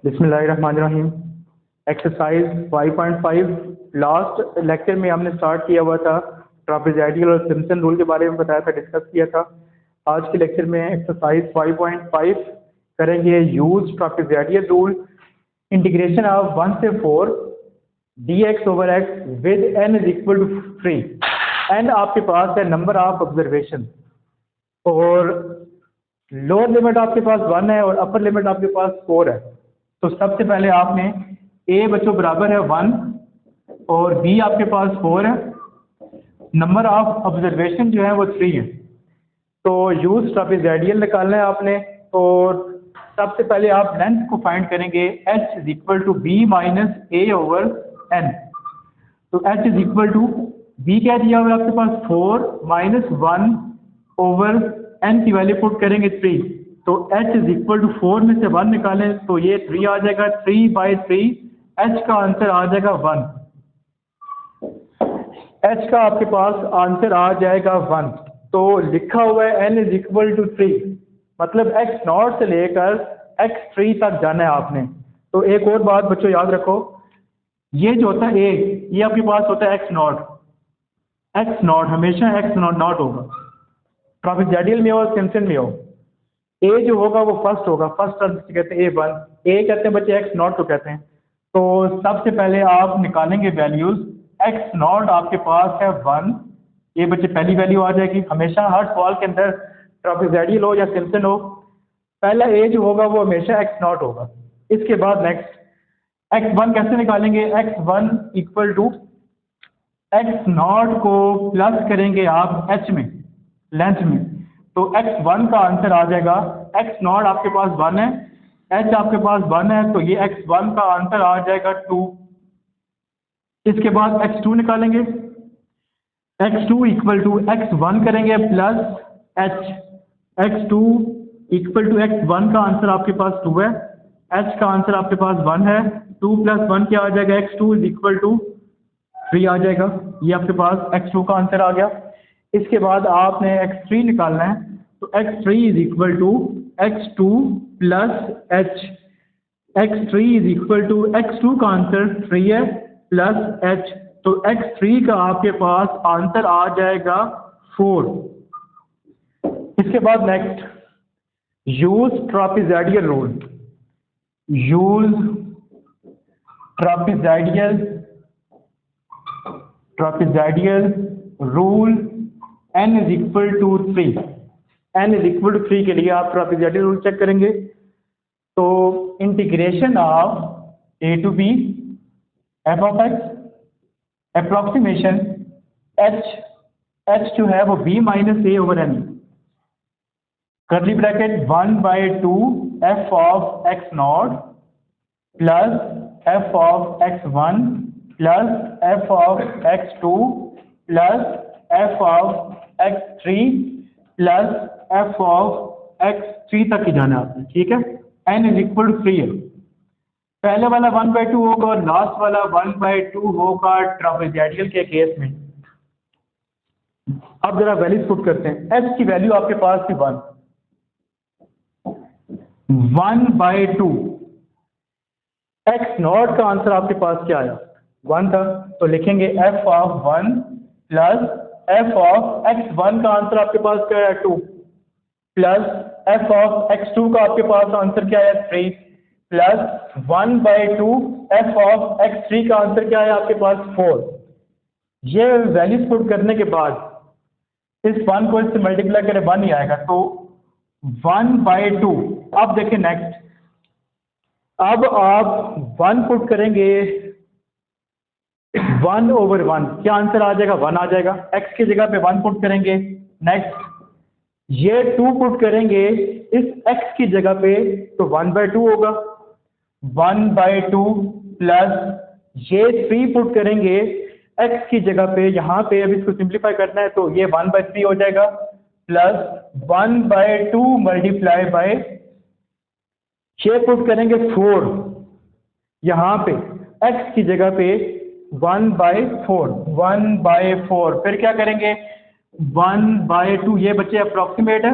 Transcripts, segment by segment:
बिस्मिल्लाहिर्रहमानिर्रहीम। Exercise 5.5 last lecture में हमने स्टार्ट किया हुआ था, ट्रापेज़ोइडल और सिम्पसन रूल के बारे में बताया था, डिस्कस किया था। आज के लेक्चर में एक्सरसाइज 5.5 करेंगे, use trapezoidal rule, integration of 1 से 4 dx over x with n is equal to 3। n आपके पास है नंबर ऑफ ऑब्जर्वेशन, और लोअर लिमिट आपके पास 1 है और अपर लिमिट आपके पास 4 है। तो सबसे पहले आपने a बच्चों बराबर है 1 और b आपके पास 4 है, नंबर ऑफ ऑब्जर्वेशन जो है वो 3 है। तो यूज ट्रापेज़ोइडल निकालना है आपने, और सबसे पहले आप लेंथ को फाइंड करेंगे, h is equal to b minus a over n। तो h is equal to b क्या दिया हुआ है आपके पास 4 माइनस 1 ओवर n की वैल्यू पुट करेंगे 3। तो h इज इक्वल टू 4 में से 1 निकालें तो ये 3 आ जाएगा, 3/3 h का आंसर आ जाएगा 1। h का आपके पास आंसर आ जाएगा 1। तो लिखा हुआ है n इज इक्वल टू 3, मतलब x नॉट से लेकर x3 तक जाना है आपने। तो एक और बात बच्चों याद रखो, ये जो होता है a, ये आपके पास होता है x नॉट हमेशा x नॉट होगा, ट्रापेज़ोइडल में हो और सिम्पसन में हो। a जो होगा वो फर्स्ट होगा, फर्स्ट टर्म कहते हैं a1, a कहते हैं बच्चे x नॉट को कहते हैं। तो सबसे पहले आप निकालेंगे वैल्यूज, x नॉट आपके पास है 1, ये बच्चे पहली वैल्यू आ जाएगी। हमेशा हर सवाल के अंदर ट्रापेज़ोइडल हो या सिम्पसन हो, पहला a जो होगा वो हमेशा x नॉट होगा। इसके बाद नेक्स्ट x1 कैसे निकालेंगे, x1 equal to x nought को प्लस करेंगे आप h में, लेंथ में। तो x1 का आंसर आ जाएगा, x नॉट आपके पास 1 है, h आपके पास 1 है, तो ये x1 का आंसर आ जाएगा 2। इसके बाद x2 निकालेंगे, x2 इक्वल टू x1 करेंगे plus h, x2 equal to x1 का आंसर आपके पास 2 है, h का आंसर आपके पास 1 है, 2 प्लस 1 क्या आ जाएगा, x2 इज इक्वल टू 3 आ जाएगा। ये आपके पास x2 का आंसर आ गया। इसके बाद आपने x3 निकालना है, तो x3 is equal to x2 plus h, x3 is equal to x2 का आंसर 3 है प्लस h, तो x3 का आपके पास आंसर आ जाएगा 4। इसके बाद next use trapezoidal rule, use trapezoidal rule n is equal to 3। n is equal to 3 के लिए आप ट्रापेज़ोइडल रूल चेक करेंगे। तो integration of a to b f of x approximation h जो है वो b minus a over n, curly bracket 1/2 f of x nought plus f of x1 plus f of x2 plus f of x3 plus f of x3 तक ही जाना है आपने, ठीक है। n is equal to 3 है, पहले वाला 1/2 होगा और लास्ट वाला 1/2 होगा ट्रापेज़ोइडल के केस में। अब जरा वैल्यूज पुट करते हैं। h की वैल्यू आपके पास थी 1/2, x नॉट का आंसर आपके पास क्या आया, 1 था, तो लिखेंगे f of 1 plus f of x1 का आंसर आपके पास क्या है 2, प्लस f ऑफ x2 का आपके पास आंसर क्या है 3, प्लस 1/2 f ऑफ x3 का आंसर क्या है आपके पास 4। ये वैल्यूज पुट करने के बाद इस 1 को इससे मल्टीप्लाई करें 1 ही आएगा, तो 1/2। अब देखें नेक्स्ट, अब आप 1 पुट करेंगे 1 ओवर 1, क्या आंसर आ जाएगा 1 आ जाएगा, x की जगह पे 1 पुट करेंगे। नेक्स्ट ये 2 पुट करेंगे इस x की जगह पे, तो 1/2 होगा, 1/2 प्लस ये 3 पुट करेंगे x की जगह पे, यहाँ पे अब इसको सिंप्लीफाई करना है, तो ये 1/3 हो जाएगा, प्लस 1/2 मल्टीप्लाई बाय ये पुट करेंगे 4, यहाँ पे x की जगह पे 1/4, फिर क्या करेंगे 1/2, ये बच्चे अप्रोक्सीमेट है,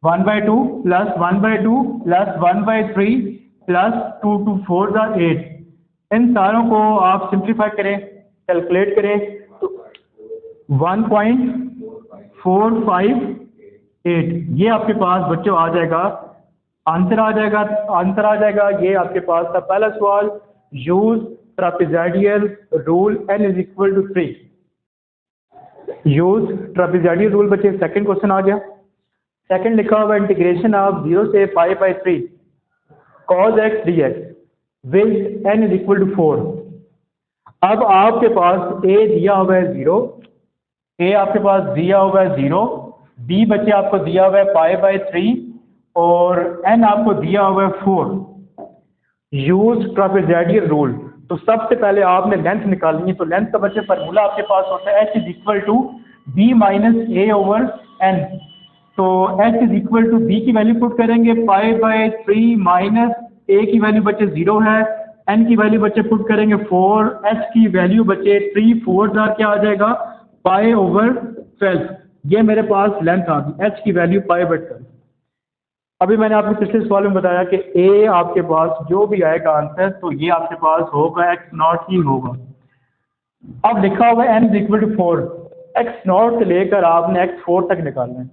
1/2 प्लस 1/2 प्लस 1/3 प्लस 2 2 4 ज़ा 8। इन सारों को आप सिंप्लीफाई करें, कैलकुलेट करें तो 1.458 ये आपके पास बच्चों आ जाएगा, आंसर आ जाएगा। ये आपके पास था पहला सवाल, use trapezoidal rule n is equal to 3। Use trapezoidal rule बच्चे सेकंड क्वेश्चन आ गया। सेकंड लिखा हुआ इंटीग्रेशन ऑफ 0 से pi by 3 cos x dx with n is equal to 4। अब आपके पास a दिया हुआ है 0, a आपके पास दिया हुआ है 0, b बच्चे आपको दिया हुआ है पाई बाई 3 और n आपको दिया हुआ है 4। यूज ट्रापेज़ोइडल रूल, तो सबसे पहले आपने लेंथ निकालनी है। तो लेंथ का बच्चे फार्मूला आपके पास होता है h is equal to b minus a over n। तो h is equal to b की वैल्यू पुट करेंगे पाई बाई 3 माइनस a की वैल्यू बच्चे 0 है, n की वैल्यू बच्चे पुट करेंगे 4, h की वैल्यू बच्चे 3 4 क्या आ जाएगा पाई ओवर 12। ये मेरे पास लेंथ आ गई, h की वैल्यू पाई बाई 12। अभी मैंने आपको पिछले सवाल में बताया कि a आपके पास जो भी आएगा आंसर तो ये आपके पास होगा x नॉट ही होगा। अब लिखा हुआ है n is equal to 4, x nought से लेकर आपने x 4 तक निकालना है।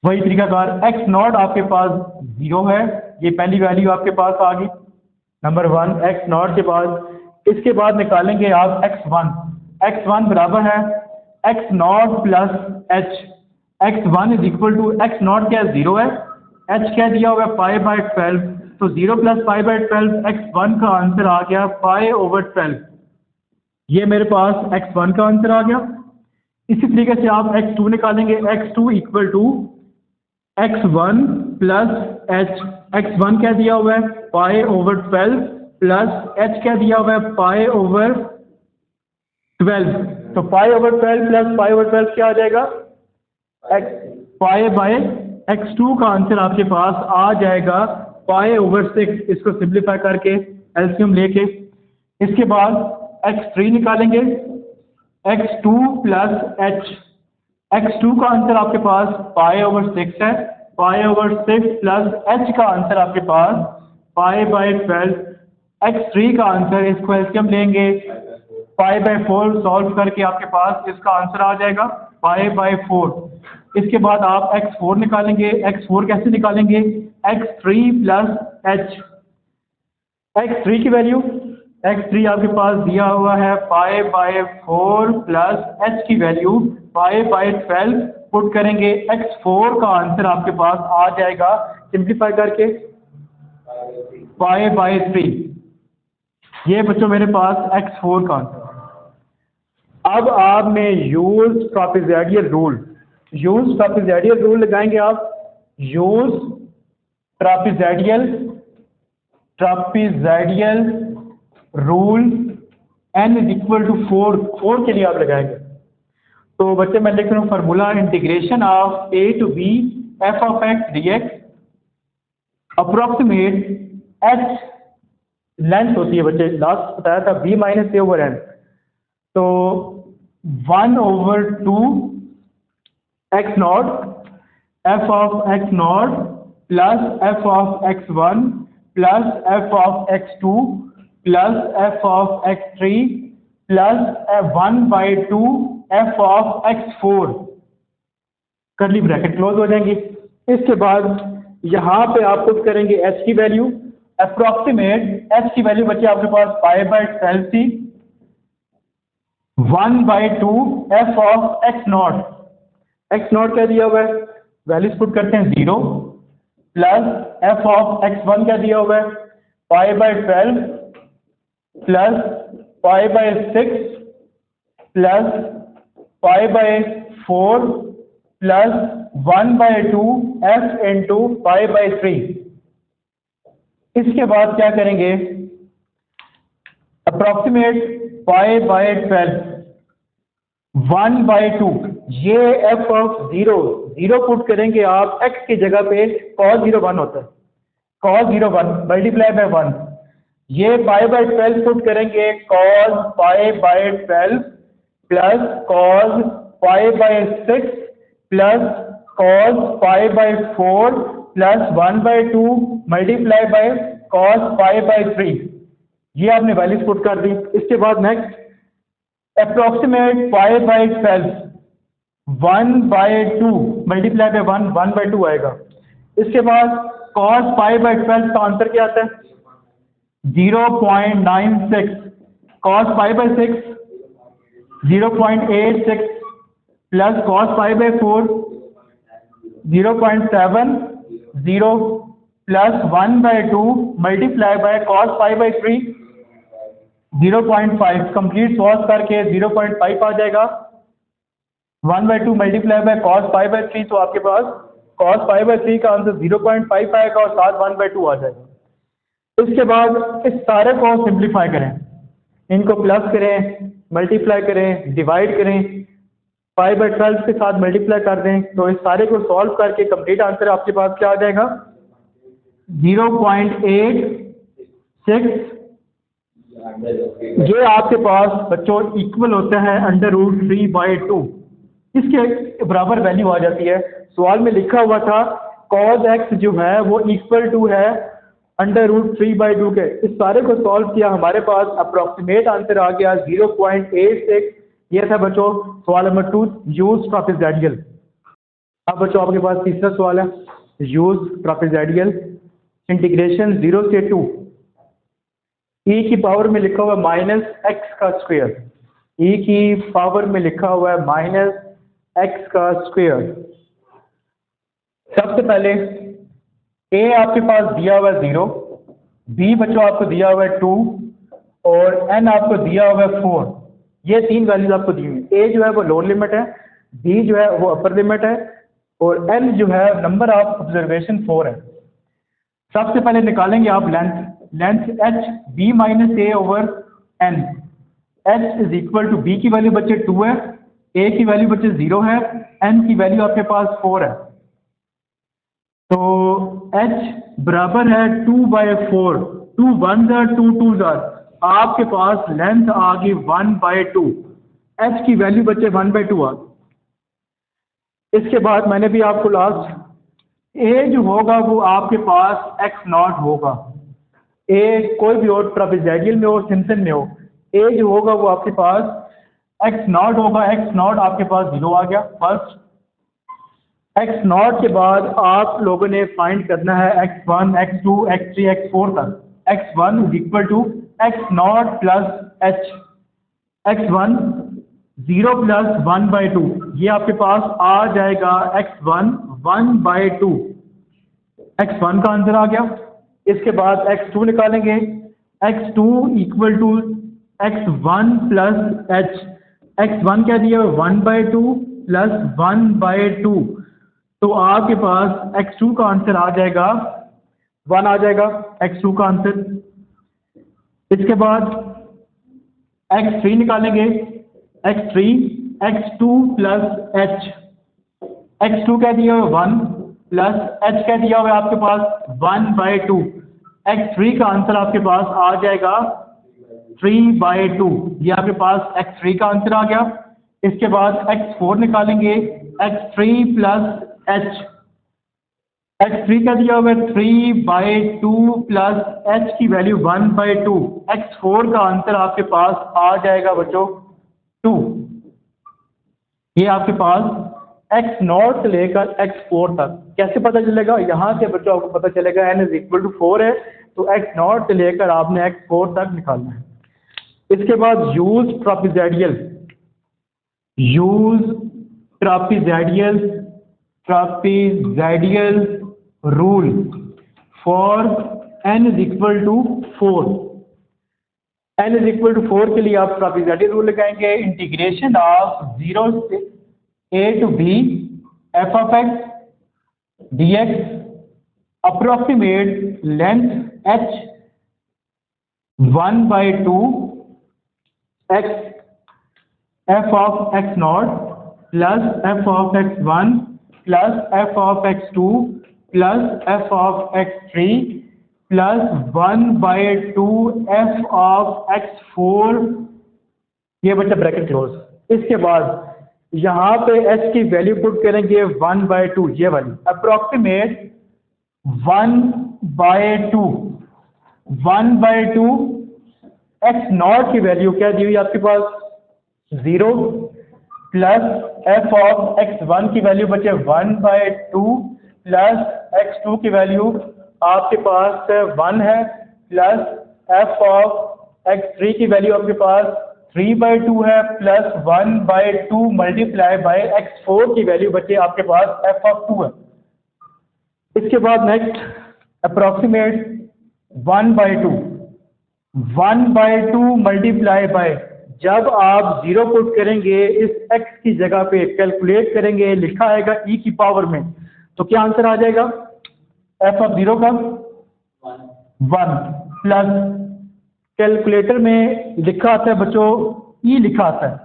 वही तरीकाकार, x नॉट आपके पास 0 है, ये पहली वैल्यू आपके पास आ गई नंबर 1 x नॉट के बाद। इसके बाद निकालेंगे आप x1 बराबर है x nought plus h। x1 is equal to x nought क्या 0 है, h क्या दिया हुआ है पाई बाई 12, तो 0 प्लस पाई बाई 12 x1 का आंसर आ गया पाई ओवर 12। ये मेरे पास x1 का आंसर आ गया। इसी तरीके से आप x2 निकालेंगे, x2 equal to x1 plus h। x1 क्या दिया हुआ है पाई ओवर 12 प्लस h क्या दिया हुआ है पाई ओवर 12। तो pi over 12 plus pi over 12 क्या आ जाएगा पाई बाई x2 का आंसर आपके पास आ जाएगा पाई ओवर 6। इसको सिंप्लीफाई करके एलसीएम लेके इसके बाद x3 निकालेंगे, x2 प्लस h। x2 का आंसर आपके पास पाई ओवर 6 है, पाई ओवर 6 प्लस h का आंसर आपके पास पाई बाई 12। x3 का आंसर, इसको एलसीएम लेंगे पाई बाई 4 सॉल्व करके आपके पास इसका आंसर आ जाएगा पाई बाई 4। इसके बाद आप x4 निकालेंगे, x4 कैसे निकालेंगे x3 प्लस h। x3 की वैल्यू, x3 आपके पास दिया हुआ है पाई बाई 4 प्लस h की वैल्यू पाई बाई 12 पुट करेंगे, x4 का आंसर आपके पास आ जाएगा सिंप्लीफाई करके पाई बाई 3। ये बच्चों मेरे पास x4 का आंसर। अब आपने यूज ट्रापेज़ोइडल रूल लगाएंगे आप। Use trapezoidal rule n is equal to 4 के लिए आप लगाएंगे। तो बच्चे मैं लिख रहा हूँ formula, integration of a to b f of x dx approximate h length होती है बच्चे, लास्ट बताया था b minus a over n। तो 1 over 2 x nought f of x nought plus f of x1 plus f of x2 plus f of x3 plus 1 by 2 f of x4, curly bracket close हो जाएंगी। इसके बाद यहाँ पे आप put करेंगे h की वैल्यू, अप्रोक्सीमेट h की वैल्यू बच्चे आपके पास पाई बाई 12 थी, 1 by 2 f of x nought क्या दिया हुआ है, वैल्यूज पुट करते हैं 0 प्लस f ऑफ x1 क्या दिया हुआ है pi by 12 plus pi by 6 plus pi by 4 plus 1 by 2 f into pi by 3। इसके बाद क्या करेंगे, अप्रोक्सीमेट पाई बाई 12 1 बाई 2, ये f ऑफ 0 पुट करेंगे आप, x की जगह पे cos 0 1 होता है, cos 0 1 मल्टीप्लाई बाई 1। ये पाई बाई 12 पुट करेंगे cos pi by 12 plus cos pi by 6 plus cos pi by 4 plus 1 by 2 multiply by cos pi by 3, ये आपने वैल्यूज पुट कर दी। इसके बाद next approximate pi by 12, 1/2 multiply bye 1/2 आएगा। इसके बाद cos पाई बाई 12 का आंसर क्या आता है? 0.96, cos pi by 6 0.86 plus cos pi by 4 0.70 plus 1/2 multiply bye cos pi by 3 0.5, complete solve करके 0.5 आ जाएगा। 1/2 multiply bye cos pi by 3, तो आपके पास cos पाई बाई 3 का आंसर 0.5 आएगा और साथ 1/2 आ जाएगा। इसके बाद इस सारे को सिंप्लीफाई करें, इनको प्लस करें, मल्टीप्लाई करें, डिवाइड करें, पाई बाई 12 के साथ मल्टीप्लाई कर दें, तो इस सारे को सॉल्व करके कंप्लीट आंसर आपके पास क्या आ जाएगा? 0.86। ये आपके पास बच्चों इक्वल होता है √3/2, इसके बराबर वैल्यू आ जाती है। सवाल में लिखा हुआ था cos x जो है वो इक्वल टू है √3/2 के। इस सारे को सॉल्व किया, हमारे पास अप्रोक्सीमेट आंसर आ गया 0.86। ये था बच्चों सवाल नंबर 2, यूज ट्रापेज़ोइडल। अब बच्चों आपके पास तीसरा सवाल है, यूज ट्रापेज़ोइडल। इंटीग्रेशन 0 से 2 e की पावर में लिखा हुआ है -x का स्क्वायर, e की पावर में लिखा हुआ है -x का स्क्वायर। सबसे पहले a आपके पास दिया हुआ है 0, b बच्चों आपको दिया हुआ है 2 और n आपको दिया हुआ है 4। ये तीन वैल्यूज आपको दी हुई। a जो है वो लोअर लिमिट है, b जो है वो अपर लिमिट है और n जो है नंबर ऑफ ऑब्जर्वेशन 4 है। सबसे पहले निकालेंगे आप length h b minus a over n। h is equal to b की वैल्यू बच्चे 2 है, a की वैल्यू बच्चे 0 है, n की वैल्यू आपके पास 4 है। तो h बराबर है 2/4, 2 1s are 2 2s are, आपके पास लेंथ आ गई 1/2, h की वैल्यू बच्चे 1/2 आ गई। इसके बाद मैंने भी आपको लास्ट a जो होगा वो आपके पास x0 होगा। a कोई भी हो, ट्रापेज़ोइडल में हो, सिम्पसन में हो, a जो होगा वो आपके पास x0 होगा। x0 आपके पास 0 आ गया फर्स्ट। x0 के बाद आप लोगों ने फाइंड करना है x1 x2 x3 x4 तक। x1 is equal to x0 plus h, x1 0 plus 1/2, ये आपके पास आ जाएगा x1 1/2, x1 का आंसर आ गया। इसके बाद x2 निकालेंगे, x2 equal to x1 plus h, x1 क्या दिया 1/2 प्लस 1/2, तो आपके पास x2 का आंसर आ जाएगा 1 आ जाएगा x2 का आंसर। इसके बाद x3 निकालेंगे, x3 x2 plus h, x2 क्या दिया हुआ 1 प्लस h क्या दिया हुआ है आपके पास 1/2, x3 का आंसर आपके पास आ जाएगा 3/2, ये आपके पास x3 का आंसर आ गया। इसके बाद x4 निकालेंगे, x3 प्लस h, x3 का दिया हुआ है 3/2 प्लस h की वैल्यू 1/2, x4 का आंसर आपके पास आ जाएगा बच्चों 2। ये आपके पास x0 से लेकर x4 तक कैसे पता चलेगा? यहाँ से बच्चों आपको पता चलेगा n इज इक्वल टू 4 है, तो x0 से लेकर आपने x4 तक निकालना है। इसके बाद use trapezoidal, use trapezoidal rule for n is equal to 4। n is equal to 4 के लिए आप ट्रापेज़ोइडल रूल लगाएंगे। इंटीग्रेशन ऑफ 0 से a to b f of x dx approximate length h 1/2 x f of x0 plus f of x1 plus f of x2 plus f of x3 plus 1/2 f of x4, ये बच्चा bracket close. इसके बाद यहाँ पे h की value put करेंगे 1/2, ये वाली अप्रोक्सीमेट 1/2 1/2 एक्स नॉट की वैल्यू क्या दी हुई आपके पास 0 प्लस एफ ऑफ x1 की वैल्यू बचे 1/2 प्लस x2 की वैल्यू आपके पास 1 है प्लस एफ ऑफ x3 की वैल्यू आपके पास 3/2 है प्लस 1/2 मल्टीप्लाई बाय x4 की वैल्यू बचे आपके पास एफ ऑफ 2 है। इसके बाद नेक्स्ट अप्रोक्सीमेट 1/2 मल्टीप्लाई बाय, जब आप 0 पुट करेंगे इस x की जगह पे कैलकुलेट करेंगे, लिखा आएगा e की पावर में, तो क्या आंसर आ जाएगा f ऑफ 0 का 1 प्लस कैलकुलेटर में लिखा आता है बच्चों e लिखा आता है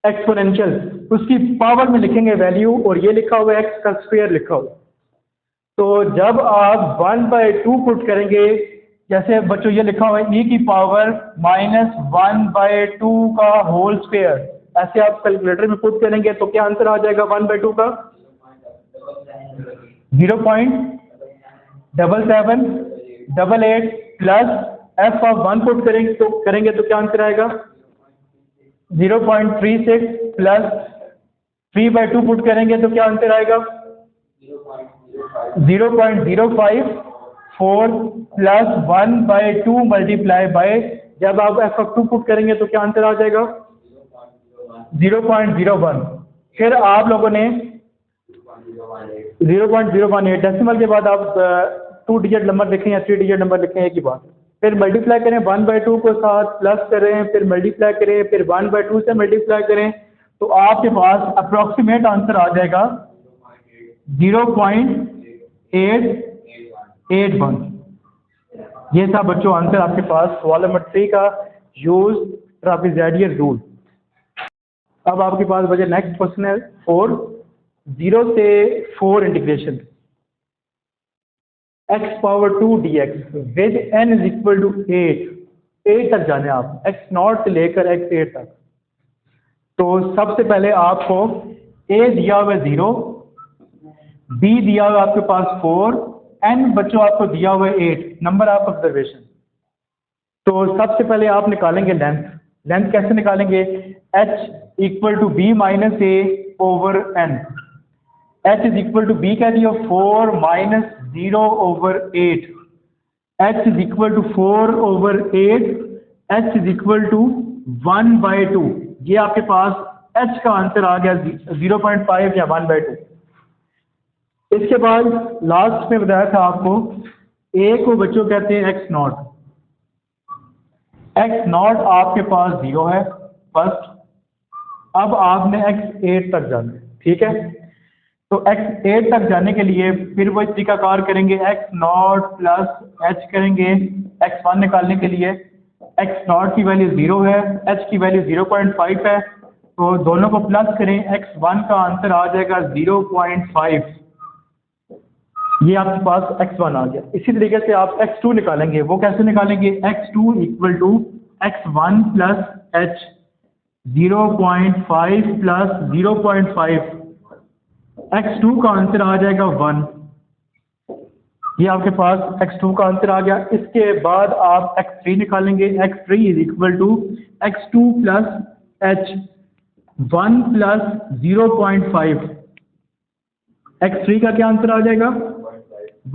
एक्सपोनेंशियल, उसकी पावर में लिखेंगे वैल्यू और ये लिखा हुआ है x का स्क्वायर लिखा हुआ। तो जब आप 1/2 पुट करेंगे, जैसे बच्चों ये लिखा हुआ है e की पावर -1/2 का होल स्क्वायर, ऐसे आप कैलकुलेटर में पुट करेंगे तो क्या आंसर आ जाएगा 1/2 का 0.7788 प्लस एफ ऑफ 1 पुट करेंगे तो क्या आंसर आएगा 0.36 प्लस 3/2 पुट करेंगे तो क्या आंसर आएगा 0.054 प्लस 1/2 मल्टीप्लाई बाय, जब आप एफ ऑफ 2 पुट करेंगे तो क्या आंसर आ जाएगा 0.01। फिर आप लोगों ने 0.018 डेसिमल के बाद आप 2 डिजिट नंबर लिखें या 3 डिजिट नंबर लिखें एक ही बात, फिर मल्टीप्लाई करें 1/2 को साथ प्लस करें, फिर मल्टीप्लाई करें, फिर 1/2 से मल्टीप्लाई करें, तो आपके पास अप्रोक्सीमेट आंसर आ जाएगा 0.881। ये था बच्चों आंसर आपके पास सवाल नंबर 3 का, यूज ट्रापेज़ोइडल रूल। अब आपके पास बचे नेक्स्ट क्वेश्चन है 4, 0 से 4 integration x⁴ dx with n = 8 तक जाने आप x0 से लेकर x8 तक। तो सबसे पहले आपको a दिया हुआ 0, b दिया हुआ आपके पास 4, n बच्चों आपको दिया हुआ 8 नंबर ऑफ ऑब्जर्वेशन। तो सबसे पहले आप निकालेंगे लेंथ कैसे निकालेंगे, h = b - a/n, h = b क्या दिया 4 - 0/8, h = 4/8, h = 1/2। ये आपके पास h का आंसर आ गया 0.5 या 1/2। इसके बाद लास्ट में बताया था आपको a को बच्चों कहते हैं x0 आपके पास 0 है फर्स्ट। अब आपने x8 तक जाना है, ठीक है। तो x8 तक जाने के लिए फिर वही तरीकाकार करेंगे, x0 प्लस h करेंगे x1 निकालने के लिए। x0 की वैल्यू 0 है, h की वैल्यू 0.5 है, तो दोनों को प्लस करें, x1 का आंसर आ जाएगा 0.5। ये आपके पास x1 आ गया। इसी तरीके से आप x2 निकालेंगे, वो कैसे निकालेंगे, x2 = x1 plus h 0.5 plus 0.5, x2 का आंसर आ जाएगा 1। ये आपके पास x2 का आंसर आ गया। इसके बाद आप x3 निकालेंगे, x3 = x2 plus h 1 plus 0.5, x3 का क्या आंसर आ जाएगा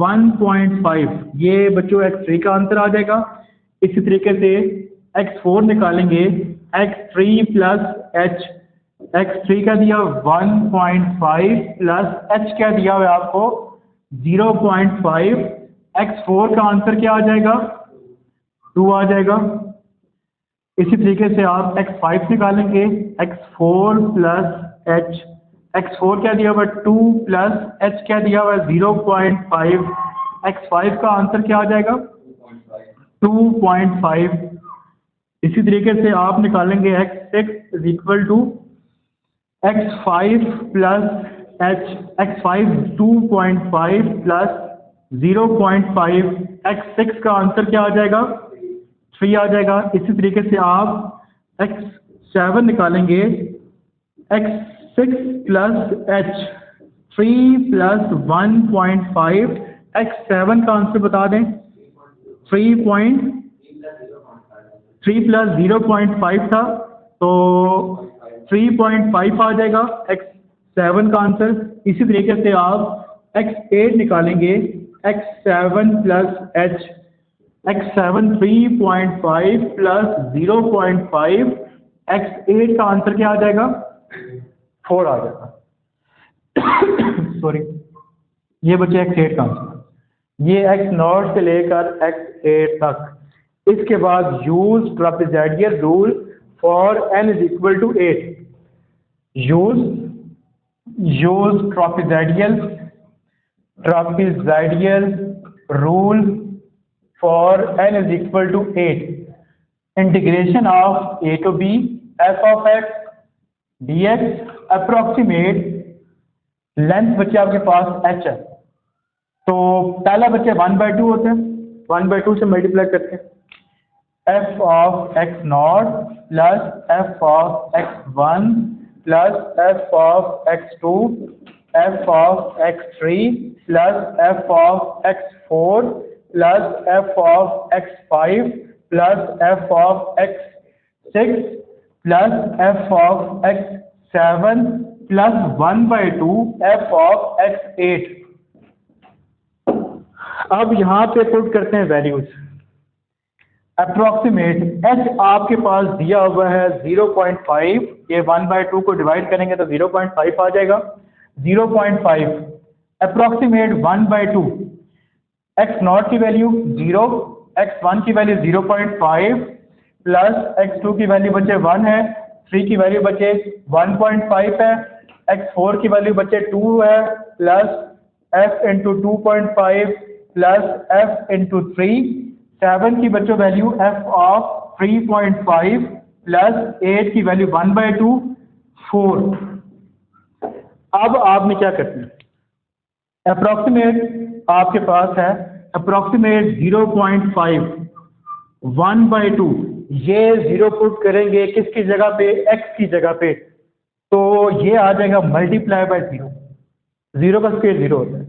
1.5। ये बच्चों x3 का आंसर आ जाएगा। इसी तरीके से x4 निकालेंगे, x3 प्लस h, x3 का दिया 1.5 प्लस h क्या दिया हुआ है आपको 0.5, x4 का आंसर क्या आ जाएगा 2 आ जाएगा। इसी तरीके से आप x5 निकालेंगे, x4 प्लस h, x4 क्या दिया हुआ 2 प्लस h क्या दिया हुआ 0.5, x5 का आंसर क्या आ जाएगा 2.5। इसी तरीके से आप निकालेंगे x6 = x5 plus h, x5 2.5 plus 0.5, x6 का आंसर क्या आ जाएगा 3 आ जाएगा। इसी तरीके से आप x7 निकालेंगे, x6 plus h 3 plus 1.5, x7 का आंसर बता दें 3 प्लस 0.5 था, तो 3.5 आ जाएगा x7 का आंसर। इसी तरीके से आप x8 निकालेंगे, x7 plus h, x7 3.5 plus 0.5, x8 का आंसर क्या आ जाएगा? 4 आ जाएगा। सॉरी, ये बचे x8 का आंसर। ये x0 से लेकर x8 तक। इसके बाद use trapezoidal rule for n is equal to 8। Use trapezoidal rule for n is equal to 8। Integration of a to b f of x dx approximate length बच्चे आपके पास h है, तो पहला बच्चे 1/2 होते हैं, 1/2 से मल्टीप्लाई करते हैं। f of x0 plus f of x1 plus f of x2 f of x3 plus f of x4 plus f of x5 plus f of x6 plus f of x7 plus 1/2 f of x8। अब यहाँ पे put करते हैं values. Approximate h आपके पास दिया हुआ है 0.5, ये 1/2 को डिवाइड करेंगे तो 0.5 आ जाएगा। 0.5 अप्रोक्सीमेट 1/2, x0 की वैल्यू 0, x1 की वैल्यू 0.5 प्लस x2 की वैल्यू बचे 1 है, 3 की वैल्यू बचे 1.5 है, x4 की वैल्यू बचे 2 है, plus f into 2.5 plus f into 3, 7 की बच्चों वैल्यू f ऑफ 3.5 प्लस 8 की वैल्यू 1/2 4। अब आपने क्या करना है? अप्रोक्सीमेट आपके पास है अप्रोक्सीमेट 0.5 1/2, ये 0 पुट करेंगे किसकी जगह पे? x की जगह पे, तो ये आ जाएगा मल्टीप्लाई बाय 0, 0 का स्क्वायर 0 होता है,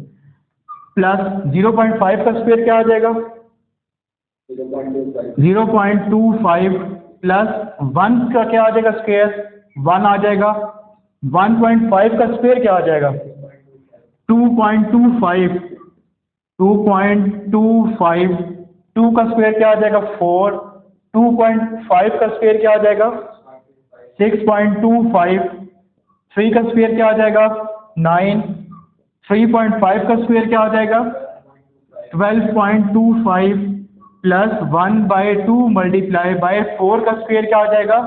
प्लस 0.5 का स्क्वायर क्या आ जाएगा? 0.25 प्लस 1 का क्या आ जाएगा स्क्वायर? 1 आ जाएगा। 1.5 का स्क्वायर क्या आ जाएगा? 2.25, 2.25, 2 का स्क्वायर क्या आ जाएगा? 4, 2.5 का स्क्वायर क्या आ जाएगा? 6.25, 3 का स्क्वायर क्या आ जाएगा? 9, 3.5 का स्क्वायर क्या आ जाएगा? 12.25 प्लस 1/2 मल्टीप्लाई बाय 4 का स्क्वायर क्या आ जाएगा?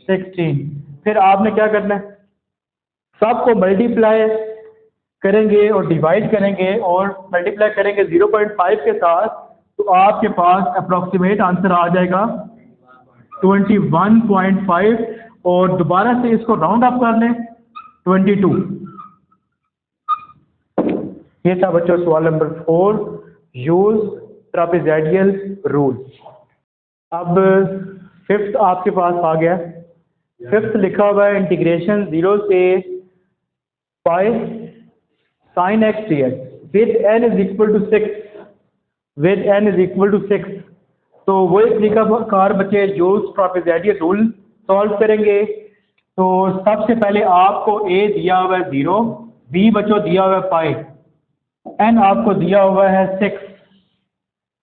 16। फिर आपने क्या करना है? सबको मल्टीप्लाई करेंगे और डिवाइड करेंगे और मल्टीप्लाई करेंगे 0.5 के साथ, तो आपके पास अप्रोक्सीमेट आंसर आ जाएगा 21.5, और दोबारा से इसको राउंड अप कर लें 22। ये था बच्चों सवाल नंबर 4, यूज ट्रापेजोइडल रूल। अब 5th आपके पास आ गया। 5th लिखा हुआ है इंटीग्रेशन 0 से pi sin x dx with n is equal to 6, with n is equal to 6। तो वही तरीका कार बच्चे यूज ट्रापेजोइडल रूल सॉल्व करेंगे। तो सबसे पहले आपको a दिया हुआ है 0, b बच्चों दिया हुआ है पाई, n आपको दिया हुआ है 6।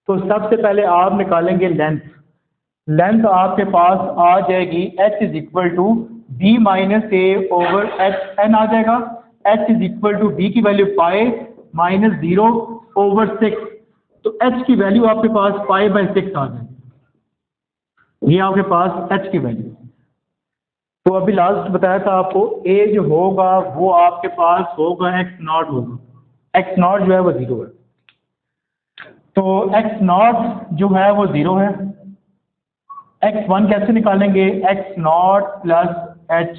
तो सबसे पहले आप निकालेंगे लेंथ। लेंथ आपके पास आ जाएगी h is equal to b minus a over h n आ जाएगा। h is equal to b की वैल्यू पाई माइनस 0 ओवर 6, तो h की वैल्यू आपके पास पाई बाय 6 आ जाएगी। ये आपके पास h की वैल्यू। तो अभी लास्ट बताया था आपको a जो होगा वो आपके पास होगा x0 होगा, x0 जो है वो 0 है, तो x0 जो है वो 0 है। x1 कैसे निकालेंगे? x0 plus h,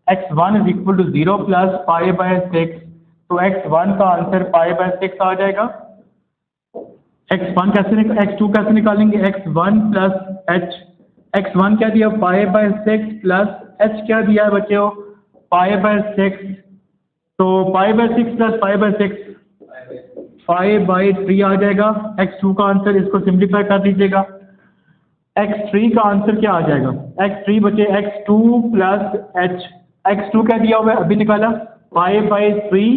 x1 is equal to 0 plus pi by 6, तो x1 का आंसर पाई बाय 6 आ जाएगा। x2 कैसे निकालेंगे? x1 प्लस h, x1 क्या दिया? पाई बाय 6 प्लस h क्या दिया है बच्चों? पाई बाय 6, तो पाई बाय 6 प्लस पाई बाय 6 5/3 आ जाएगा x2 का आंसर। इसको सिंप्लीफाई कर दीजिएगा। x3 का आंसर क्या आ जाएगा? x3 बचे x2 प्लस h। x2 क्या दिया हुआ है अभी निकाला, 5/3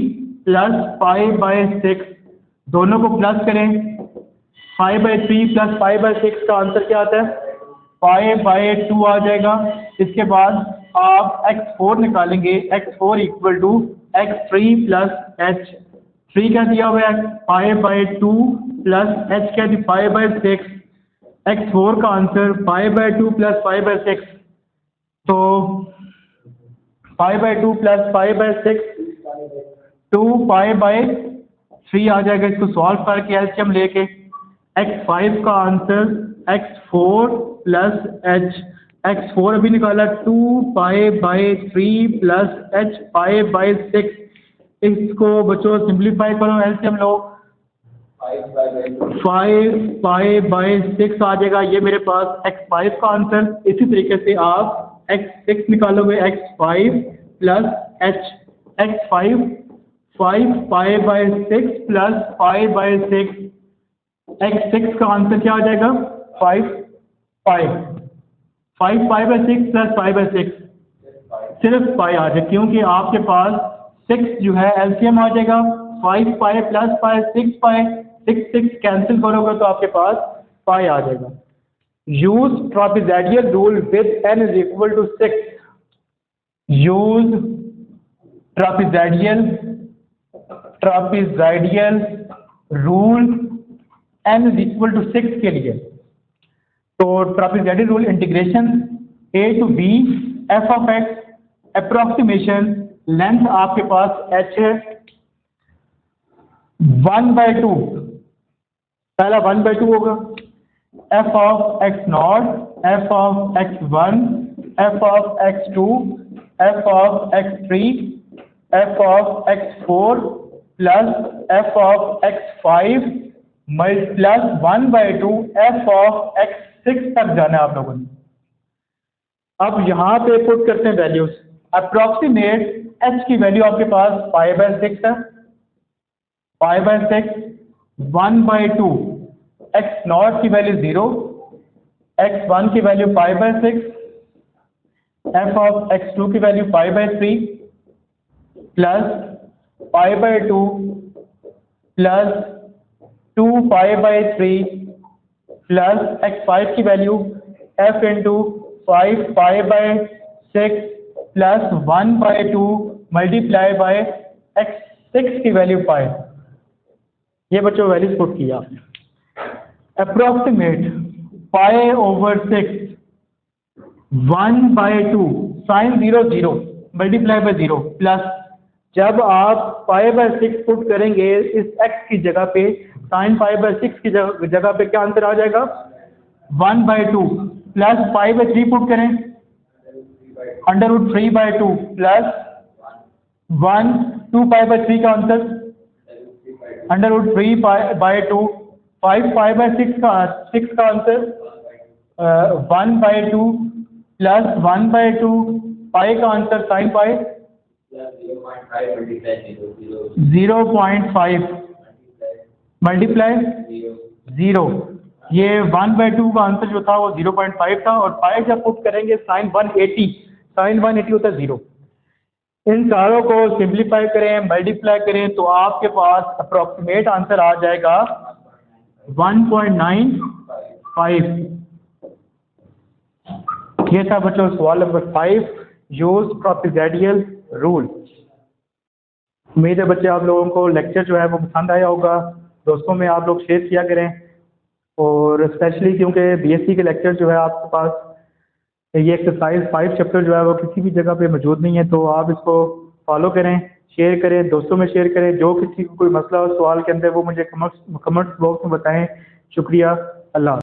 प्लस 5/6, दोनों को प्लस करें। 5/3 प्लस 5/6 का आंसर क्या आता है? 5/2 आ जाएगा। इसके बाद आप x4 निकालेंगे, x4 equal to x3 plus h। 3 क्या दिया हुआ है? 5/2 प्लस h क्या दिया? 5/6। x4 का आंसर 5/2 प्लस 5/6, तो 5/2 प्लस 5/6 2π/3 आ जाएगा। इसको सॉल्व करके एलसीएम लेके x5 का answer x4 plus h। x4 अभी निकाला 2π/3 प्लस h 5/6। इसको बच्चों सिंप्लीफाई करो, एलसीएम लो, 5π/6 आ जाएगा। ये मेरे पास x5 का आंसर। इसी तरीके से आप x6 निकालोगे, x5 plus h। x5 5π/6 plus 5/6। x6 का आंसर क्या आ जाएगा? 5π/6 प्लस 5/6 सिर्फ पाई आ जाए, क्योंकि आपके पास 6 जो है एलसीएम आ जाएगा। 5π प्लस पाई 6π, 6 कैंसिल करोगे तो आपके पास पाई आ जाएगा। Use trapezoidal rule with n is equal to 6। Use trapezoidal rule n is equal to 6 के लिए। तो trapezoidal rule integration a to b f of x, approximation, length आपके पास h है 1/2, पहला 1/2 होगा। f of x0, f of x1, f of x2, f of x3, f of x4 plus f of x5 plus 1/2 f of x6 तक जाना है आप लोगों ने। अब यहाँ पे पुट करते हैं वैल्यूज। अप्रोक्सीमेट h की वैल्यू आपके पास 5/6 है, 5/6, 1/2 x0 की वैल्यू 0, x1 की वैल्यू 5/6, f ऑफ x2 की value 5/3 plus 5/2 plus 2π/3 plus x5 की value f into 5π/6 plus 1/2 multiply by x6 की वैल्यू 5। ये बच्चों वैल्यूज पुट किया आपने। Approximate π/6 1/2 sine 0 0 multiply by 0 plus, जब आप π/6 पुट करेंगे इस x की जगह पे, साइन π/6 की जगह पे क्या आंसर आ जाएगा? 1/2 प्लस π/3 पुट करें, √3/2 प्लस 1, 2π/3 का आंसर √3/2, 5π/6 का आंसर 1/2 प्लस 1/2, पाई का आंसर साइन पाई 0.5 मल्टीप्लाई 0। ये 1/2 का आंसर जो था वो 0.5 था, और पाई जब पुट करेंगे साइन 180 होता है 0। इन सारों को सिंप्लीफाई करें, मल्टीप्लाई करें, तो आपके पास अप्रोक्सीमेट आंसर आ जाएगा 1.95। ये था बच्चों सवाल नंबर 5, यूज ट्रापेजोइडल रूल। उम्मीद है बच्चे आप लोगों को लेक्चर जो है वो पसंद आया होगा। दोस्तों में आप लोग शेयर किया करें, और स्पेशली क्योंकि बीएससी के लेक्चर जो है आपके पास ये एक्सरसाइज 5 चैप्टर जो है वो किसी भी जगह पे मौजूद नहीं है, तो आप इसको फॉलो करें, शेयर करें, दोस्तों में शेयर करें। जो किसी को कोई मसला हो सवाल के अंदर वो मुझे कमेंट्स बॉक्स में बताएं। शुक्रिया, अल्लाह।